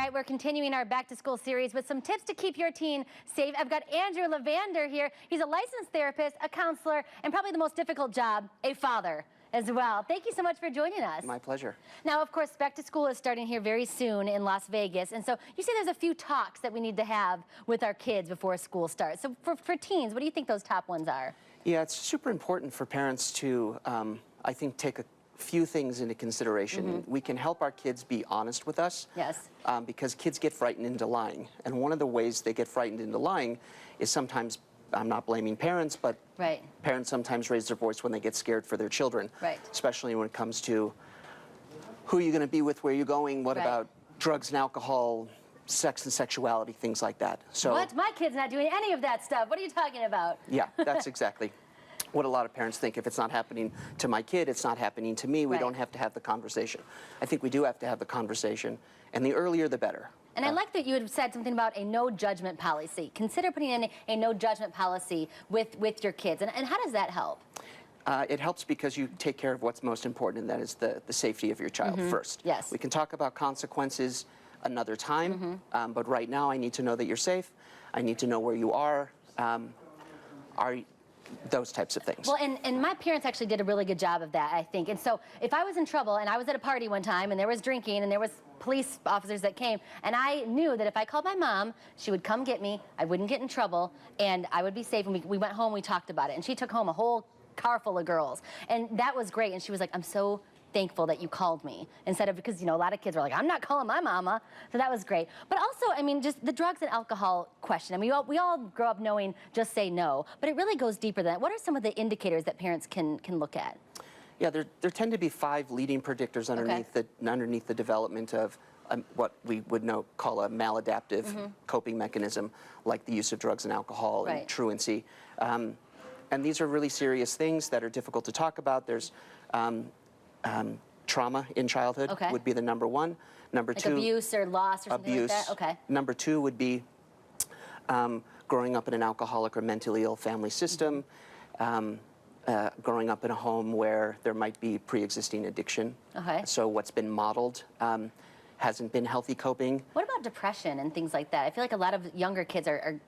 right, we're continuing our back to school series with some tips to keep your teen safe. I've got Andrew Levander here. He's a licensed therapist, a counselor, and probably the most difficult job, a father as well. Thank you so much for joining us. My pleasure. Now, of course, back to school is starting here very soon in Las Vegas. And so you say there's a few talks that we need to have with our kids before school starts. So for teens, what do you think those top ones are? Yeah, it's super important for parents to, I think, take a few things into consideration. We can help our kids be honest with us. Yes. Because kids get frightened into lying. And one of the ways they get frightened into lying is sometimes, I'm not blaming parents, but parents sometimes raise their voice when they get scared for their children. Especially when it comes to who you're going to be with, where you're going, what about drugs and alcohol, sex and sexuality, things like that. So what? My kid's not doing any of that stuff. What are you talking about? Yeah, that's exactly what a lot of parents think. If it's not happening to my kid, it's not happening to me. We don't have to have the conversation. I think we do have to have the conversation, and the earlier the better. And I like that you had said something about a no judgment policy. Consider putting in a no judgment policy with your kids. And how does that help? It helps because you take care of what's most important, and that is the safety of your child first. Yes. We can talk about consequences another time, but right now I need to know that you're safe. I need to know where you are. Those types of things. Well, and my parents actually did a really good job of that, I think. And so if I was in trouble and I was at a party one time and there was drinking and there was police officers that came, and I knew that if I called my mom, she would come get me, I wouldn't get in trouble, and I would be safe. And we went home, we talked about it, and she took home a whole car full of girls. And that was great. And she was like, I'm so thankful that you called me, instead of, because, you know, a lot of kids are like, I'm not calling my mama. So that was great. But also, I mean, just the drugs and alcohol question. I mean, we all grow up knowing just say no, but it really goes deeper than that. What are some of the indicators that parents can look at? Yeah, there tend to be 5 leading predictors underneath the development of what we would call a maladaptive coping mechanism, like the use of drugs and alcohol and truancy. And these are really serious things that are difficult to talk about. There's trauma in childhood would be the number 1. Number 2, abuse or loss or something like that? Okay. Number 2 would be growing up in an alcoholic or mentally ill family system, growing up in a home where there might be pre-existing addiction. So what's been modeled hasn't been healthy coping. What about depression and things like that? I feel like a lot of younger kids are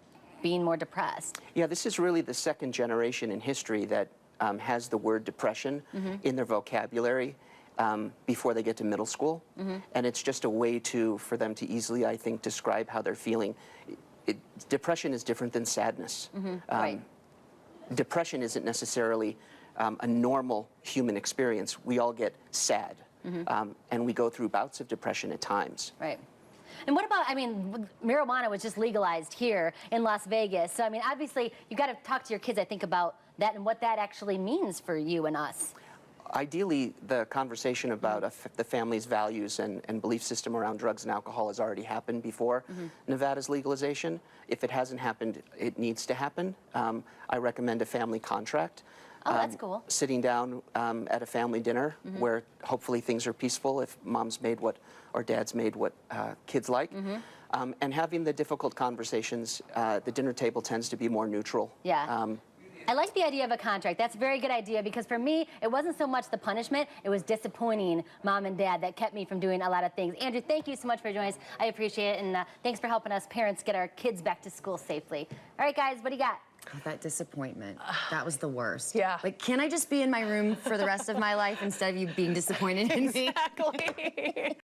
being more depressed. Yeah, this is really the second generation in history that has the word depression in their vocabulary before they get to middle school. And it's just a way for them to easily, I think, describe how they're feeling. Depression is different than sadness. Depression isn't necessarily a normal human experience. We all get sad, and we go through bouts of depression at times. And what about, I mean, marijuana was just legalized here in Las Vegas. So, I mean, obviously, you've got to talk to your kids, I think, about that and what that actually means for you and us. Ideally, the conversation about the family's values and belief system around drugs and alcohol has already happened before Nevada's legalization. If it hasn't happened, it needs to happen. I recommend a family contract. Oh, that's cool. Sitting down at a family dinner where hopefully things are peaceful if mom's made what or dad's made what kids like. And having the difficult conversations, the dinner table tends to be more neutral. I like the idea of a contract. That's a very good idea, because for me, it wasn't so much the punishment, it was disappointing mom and dad that kept me from doing a lot of things. Andrew, thank you so much for joining us. I appreciate it, and thanks for helping us parents get our kids back to school safely. All right, guys, what do you got? Oh, that disappointment. That was the worst. Like, can I just be in my room for the rest of my life instead of you being disappointed in me? Exactly.